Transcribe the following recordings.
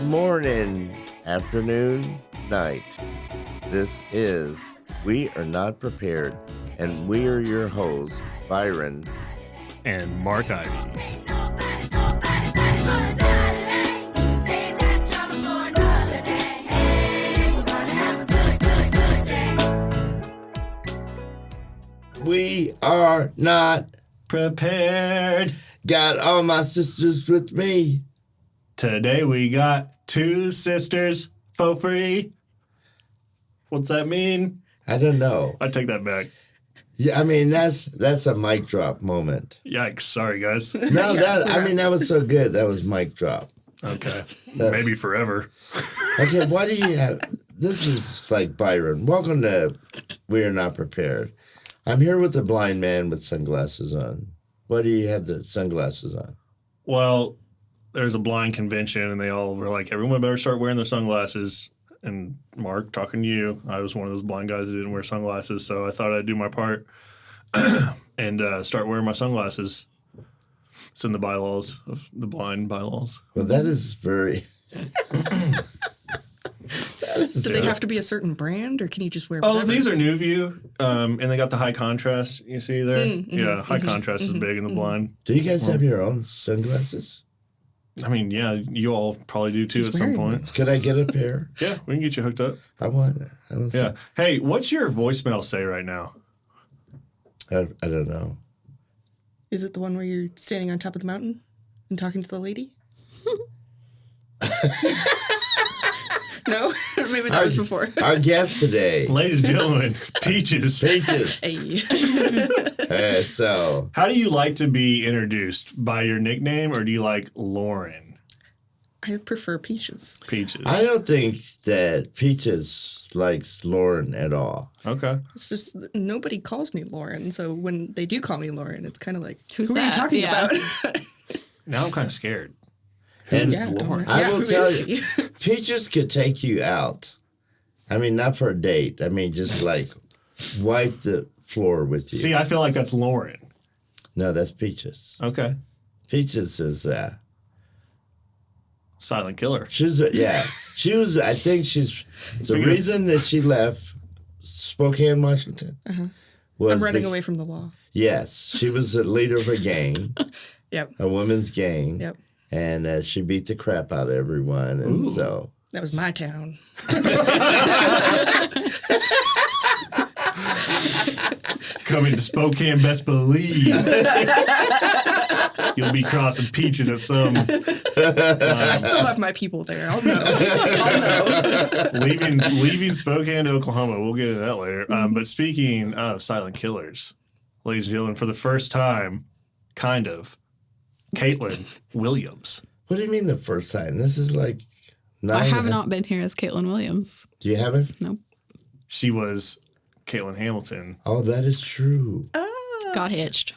morning, afternoon, night. This is We Are Not Prepared, and we are your hosts, Byron and Mark Ivy. We are not prepared. Got all my sisters with me. Today we got two sisters for free. What's that mean? I don't know. I take that back. Yeah, I mean that's a mic drop moment. Yikes! Sorry, guys. No, that was so good. That was mic drop. Okay, maybe forever. Okay, why do you have? This is like Byron. Welcome to We Are Not Prepared. I'm here with a blind man with sunglasses on. Why do you have the sunglasses on? Well, there's a blind convention, and they all were like, everyone better start wearing their sunglasses. And Mark, talking to you, I was one of those blind guys that didn't wear sunglasses, so I thought I'd do my part and start wearing my sunglasses. It's in the bylaws, of the blind bylaws. Well, that is very... Do they have to be a certain brand, or can you just wear whatever? Oh, these are New View, and they got the high contrast. You see there? Yeah, high contrast is big in the blind. Do you guys have your own sunglasses? I mean, yeah, you all probably do too at some point. Could I get a pair? Yeah, we can get you hooked up. I want Yeah. Hey, what's your voicemail say right now? I don't know. Is it the one where you're standing on top of the mountain and talking to the lady? No? Maybe that was before. Our guest today. Ladies and gentlemen, Peaches. Peaches. Hey. So. How do you like to be introduced? By your nickname, or do you like Lauren? I prefer Peaches. Peaches. I don't think that Peaches likes Lauren at all. Okay. It's just nobody calls me Lauren, so when they do call me Lauren, it's kind of like, who are you talking about? Now I'm kind of scared. And Lauren? I will tell you, Peaches could take you out. I mean, not for a date. I mean, just like wipe the floor with you. See, I feel like that's Lauren. No, that's Peaches. Okay. Peaches is silent killer. She was. I think she's the reason that she left Spokane, Washington. Was I'm running away from the law. Yes, she was the leader of a gang. Yep. A women's gang. Yep. And she beat the crap out of everyone, and so that was my town. Coming to Spokane, best believe you'll be crossing Peaches at some. I still have my people there. I'll know. Leaving Spokane to Oklahoma. We'll get into that later. But speaking of silent killers, ladies and gentlemen, for the first time, kind of, Caitlin Williams. What do you mean the first time? This is like 9. I have not been here as Caitlin Williams. Do you have it? Nope. She was Caitlin Hamilton. Oh, that is true. Got hitched.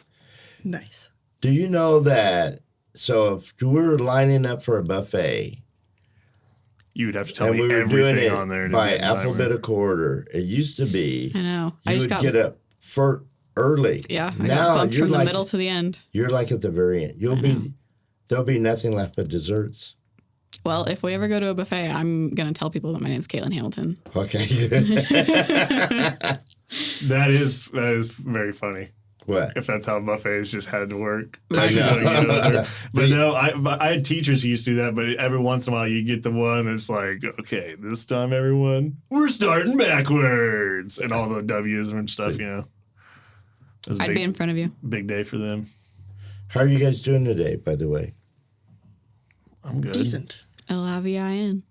Nice. Do you know that? So if we were lining up for a buffet, you would have to tell and me we were everything doing it on there by alphabetical order. It used to be. I know. You would get up for early. Yeah. I now got bumped you're from the like, middle to the end. You're like at the very end. There'll be nothing left but desserts. Well, if we ever go to a buffet, I'm going to tell people that my name's Caitlin Hamilton. Okay. That is very funny. What? If that's how buffets just had to work. I know. But no, I had teachers who used to do that, but every once in a while you get the one that's like, okay, this time everyone, we're starting backwards. And all the W's and stuff, you know. I'd be in front of you. Big day for them. How are you guys doing today, by the way? I'm good. Decent. L-I-V-I-N.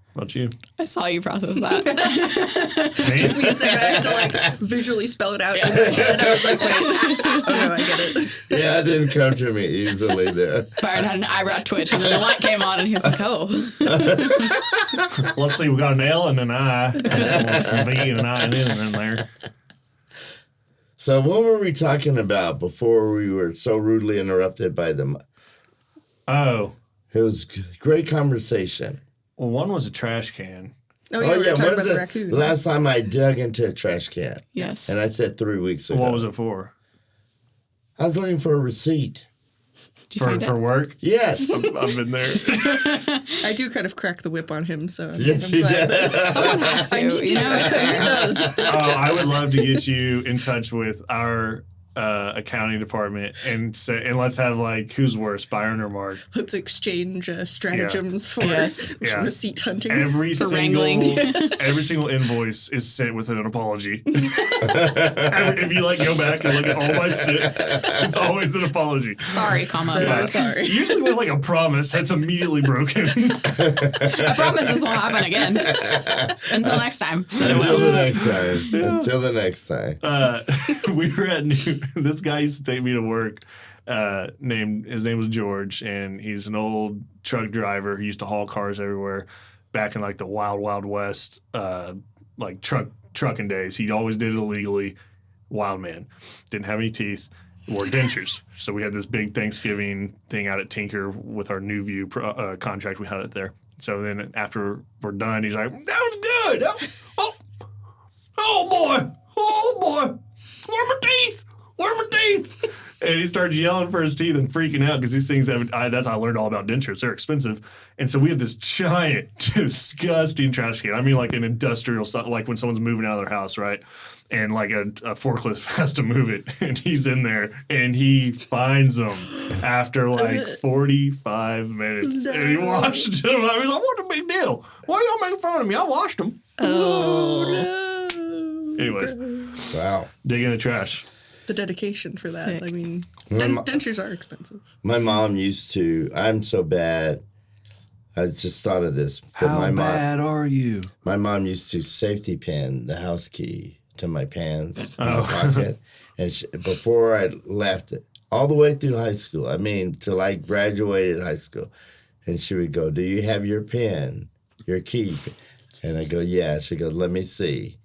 How about you? I saw you process that. Took me a second. I had to like visually spell it out in my head. I was like, wait. Oh no, I get it. Yeah, it didn't come to me easily there. Byron had an eyebrow twitch, and then the light came on, and he was like, oh. Let's see, we got an L and an I. A V and an I and N in there. So what were we talking about before we were so rudely interrupted by them? Oh. It was great conversation. Well, one was a trash can. Oh, yeah, we were talking about the the raccoon. last time I dug into a trash can? Yes. And I said 3 weeks ago. What was it for? I was looking for a receipt. Did you find For it? work. Yes. I've been there. I do kind of crack the whip on him, so Yes, I'm she glad did. that Someone has to. I need to. You know, it's So he fair. does. I would love to get you in touch with our accounting department and let's have like who's worse, Byron or Mark? Let's exchange stratagems for Yes. Yeah. receipt hunting. Every For single wrangling. every single invoice is sent with an apology. If you like go back and look at all my shit, it's always an apology. Sorry, comma. So Mark. sorry. Usually with like a promise that's immediately broken. I promise this won't happen again. Until next time. Until the next time. Until the next time. We were at this guy used to take me to work. His name was George, and he's an old truck driver who used to haul cars everywhere back in like the wild west, like trucking days. He always did it illegally. Wild man, didn't have any teeth, wore dentures. So we had this big Thanksgiving thing out at Tinker with our New View contract. We had it there. So then after we're done, he's like, "That was good. Oh boy, where are my teeth? Where are my teeth?" And he started yelling for his teeth and freaking out because these things that's how I learned all about dentures. They're expensive. And so we have this giant, disgusting trash can. I mean, like an industrial, like when someone's moving out of their house, right? And like a forklift has to move it. And he's in there and he finds them after like 45 minutes. No. And he washed them. I was like, "What's the big deal? Why y'all making fun of me? I washed them." Oh no. Anyways, Wow. dig in the trash. The dedication for that. Sick. I mean, My mo- dentures are expensive. My mom used to, I'm so bad. I just thought of this. But my are you? mom used to safety pin the house key to my pants in my pocket. And before I left it, all the way through high school, I mean, till I graduated high school. And she would go, "Do you have your pen, your key?" And I go, "Yeah." She goes, "Let me see."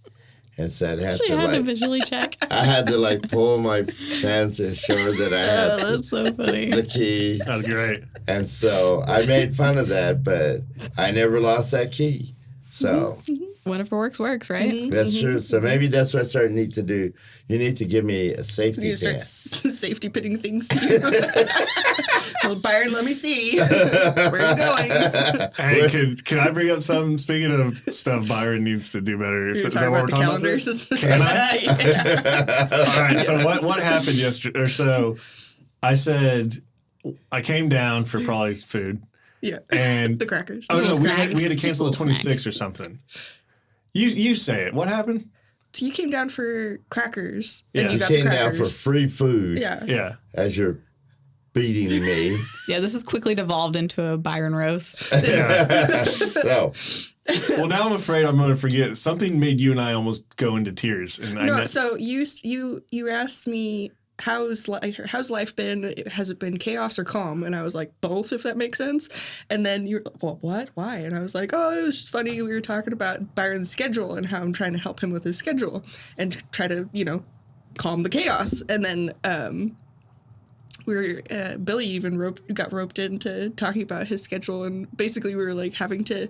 And so I'd have She to had to like, visually check. I had to like pull my pants and show her that I had Oh, that's so funny. the key. That's great. And so I made fun of that, but I never lost that key. So Whatever works, right? that's true. So maybe that's what I need to do. You need to give me a safety You start pin. safety pitting things to you. Well, Byron, let me see. Where are you going? Hey, can I bring up something? Speaking of stuff Byron needs to do better. You're Is that talking what about we're the talking about? calendars. Can I? Yeah. All right. So what happened yesterday? Or so I said I came down for probably food, Yeah. and The crackers. oh no, Little we snack. had to cancel the Just little 26th or snacks. something. You say it. What happened? So you came down for crackers. Yeah. And you You got came the down crackers. for free food Yeah. Yeah. as you're beating me. Yeah, this has quickly devolved into a Byron roast. Yeah. So Well, now I'm afraid I'm going to forget. Something made you and I almost go into tears. And No, so you asked me how's life been? Has it been chaos or calm? And I was like, both, if that makes sense. And then you're, well, what? Why? And I was like, oh, it was just funny. We were talking about Byron's schedule and how I'm trying to help him with his schedule and try to, calm the chaos. And then Billy even got roped into talking about his schedule, and basically we were like having to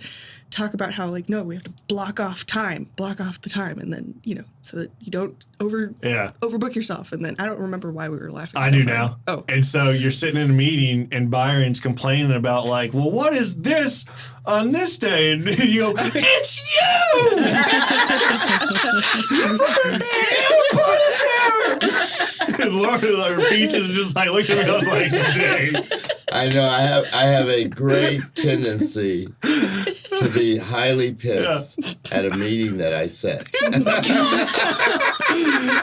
talk about how like, no, we have to block off the time, and then so that you don't overbook yourself. And then I don't remember why we were laughing. I so do hard. now. Oh, And so you're sitting in a meeting and Byron's complaining about like, well, what is this on this day? And you go, it's you! You put it there! And Laura, her peach is just like, looking at me, I was like, dang. I know I have a great tendency to be highly pissed at a meeting that I set.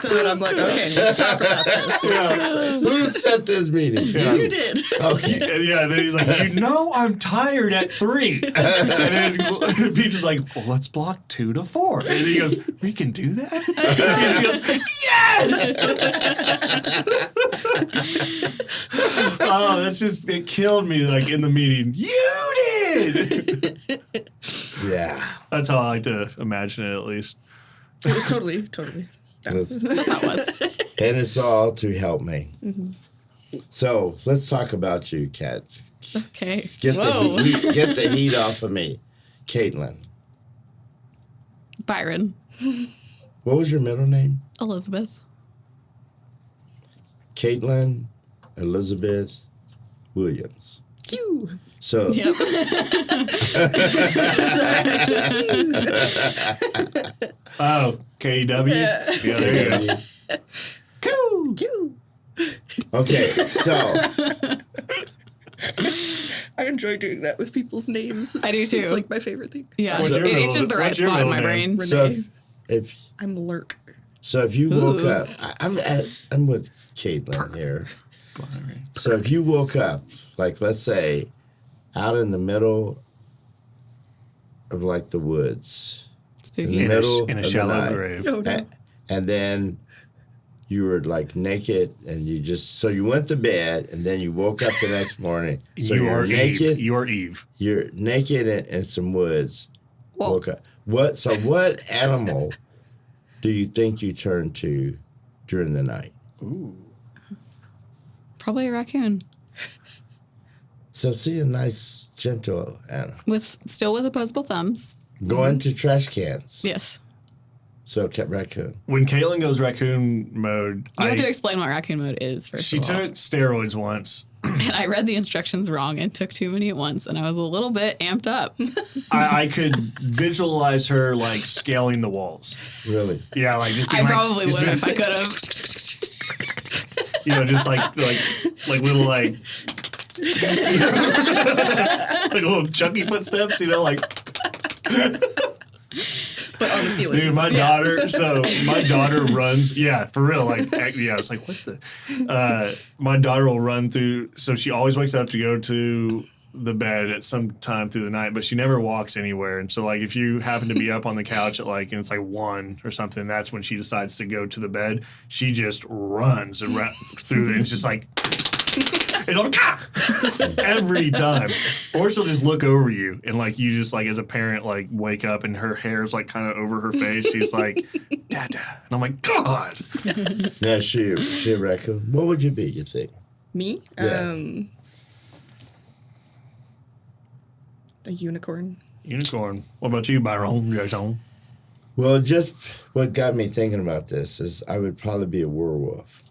so then I'm like, okay, let's talk about this. Let's fix this. Who set this meeting? You did. Okay. And yeah, then he's like, I'm tired at 3. And then Peach is like, well, let's block 2 to 4. And he goes, we can do that? And she goes, yes! Oh, it killed me like in the meeting. You did! Yeah. That's how I like to imagine it, at least. It was totally. That's That's how it was. And it's all to help me. So let's talk about you, Kat. Okay. Get Whoa. the heat off of me. Caitlin. Byron. What was your middle name? Elizabeth. Caitlin, Elizabeth, Williams. Q. So Yep. Oh, KW. Yeah. Yeah, there you go. Q. Q. okay, so I enjoy doing that with people's names. I do too. It's like my favorite thing. Yeah. What's your It middle- itches the right what's your spot in my middle name? brain. so Renee. if I'm Lurk. you woke Ooh. up, I'm with Caitlin here. So if you woke up, like let's say, out in the middle of like the woods, Spooky. In the middle In a of the shallow night. grave. Oh no. and then you were like naked, and you went to bed, and then you woke up the next morning. So you you're are naked. Eve. You are Eve. You're naked in some woods. Whoa. Woke up. What animal do you think you turned to during the night? Ooh. Probably a raccoon. So see a nice, gentle animal. Still with opposable thumbs. Go into trash cans. Yes. So kept raccoon. When Caitlin goes raccoon mode, You have to explain what raccoon mode is first she of all. took steroids once. And I read the instructions wrong and took too many at once, and I was a little bit amped up. I could visualize her like scaling the walls. Really? Yeah, like just I being probably just would have if I being- could have. You know, just like little like like little chunky footsteps. You know, like. But on the ceiling. Dude, my daughter runs. Yeah, for real. Like, yeah, it's like, what the? My daughter will run through. So she always wakes up to go to the bed at some time through the night, but she never walks anywhere. And so, like, if you happen to be up on the couch at and it's like 1 or something, that's when she decides to go to the bed. She just runs through it. And it's just like, it'll every time. Or she'll just look over you and like you just like as a parent like wake up and her hair's like kind of over her face. She's like, Dada. And I'm like, God. Now she a raccoon. What would you be, you think? Me? Yeah. A unicorn. Unicorn. What about you, Byron? Jason? Well, just what got me thinking about this is I would probably be a werewolf.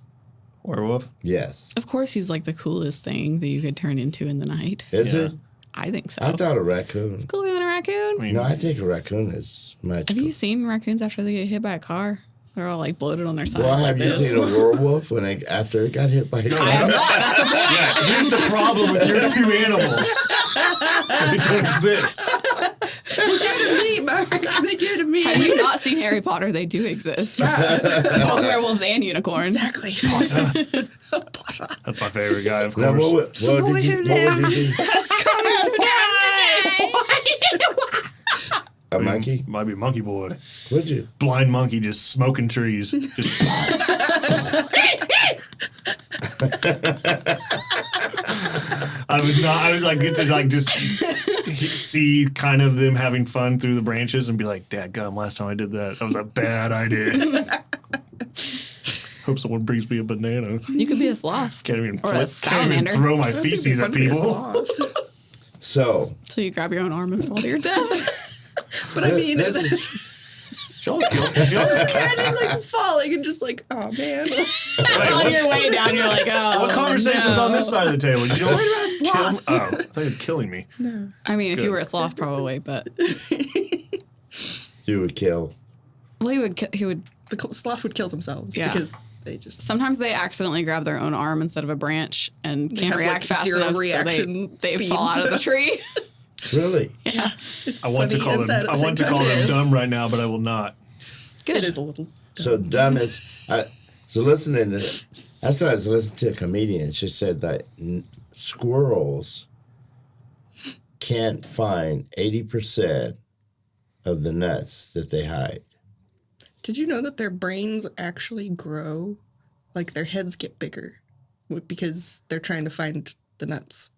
Werewolf? Yes. Of course, he's like the coolest thing that you could turn into in the night. Is Yeah. it? I think so. I thought a raccoon. It's cooler than a raccoon. I mean, No, I think a raccoon is much Have cool. you seen raccoons after they get hit by a car? They're all like bloated on their sides. Well, like have you this. seen a werewolf after it got hit by a car? yeah, here's the problem with your two animals. They don't exist. They do to me, Mark. They do to me. Have you not seen Harry Potter? They do exist. Both werewolves and unicorns. Exactly. Potter. Potter. That's my favorite guy, of Now, course. what would you be? A monkey? Might be Monkey Boy. Would you? Blind monkey just smoking trees. Just I was like, get to like just see kind of them having fun through the branches and be like, dadgum, last time I did that was a bad idea. Hope someone brings me a banana. You could be a sloth. Can't even, Or a can't even salamander. throw my I think it'd be feces fun at to be a people. sloth. So, So you grab your own arm and fall to your death. But I mean, this is She always kills. She always imagine like falling and just like, oh man. On your way down, you're like, oh. What conversation's no. on this side of the table? You don't about sloths? Oh, I thought you were killing me. I mean, if Good. you were a sloth, probably, but you would kill. well, he would. The sloth would kill themselves Yeah. because they just Sometimes they accidentally grab their own arm instead of a branch and can't have, react like, fast zero enough, reaction so they speeds. fall out of the tree. Really? Yeah, it's I want to funny call and sad them. at I the want to same call time. them It is. dumb right now, but I will not. good. It is a little. So dumb is. So listening to, that's what I was listening to a comedian. She said that squirrels can't find 80% of the nuts that they hide. Did you know that their brains actually grow? Like their heads get bigger because they're trying to find the nuts.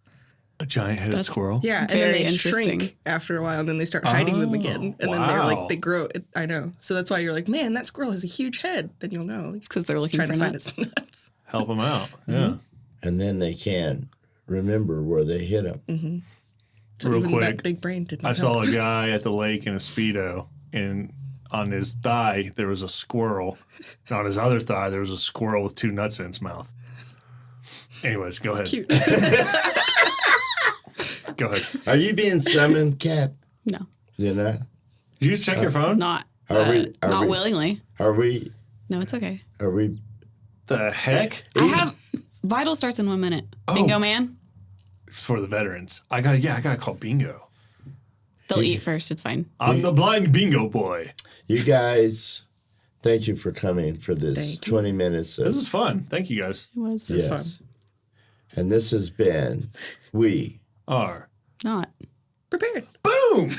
A giant-headed That's- squirrel. Yeah, and then Very they interesting. shrink after a while, and then they start hiding them again, and then they're wow. like they grow. I know, so that's why you're like, man, that squirrel has a huge head. Then you'll know it's 'cause they're looking trying for to find nuts. its nuts. Help them out. Mm-hmm. Yeah. And then they can remember where they hit them. So Real even quick, that big brain didn't. I help. saw a guy at the lake in a Speedo, and on his thigh there was a squirrel. And on his other thigh there was a squirrel with two nuts in its mouth. Anyways, go ahead. Cute. Go ahead. Are you being summoned, Kat? No, You're not? Did you just check your phone? not Are we- willingly. Are we? No, it's okay. Are we? The heck? I have Vital starts in 1 minute. Bingo man. For the veterans. I gotta call bingo. They'll eat first. It's fine. I'm the blind bingo boy. You guys, thank you for coming for this Thank you. 20 minutes. This is fun. Thank you guys. It was yes. fun. And this has been We Are. not. Prepared. Boom!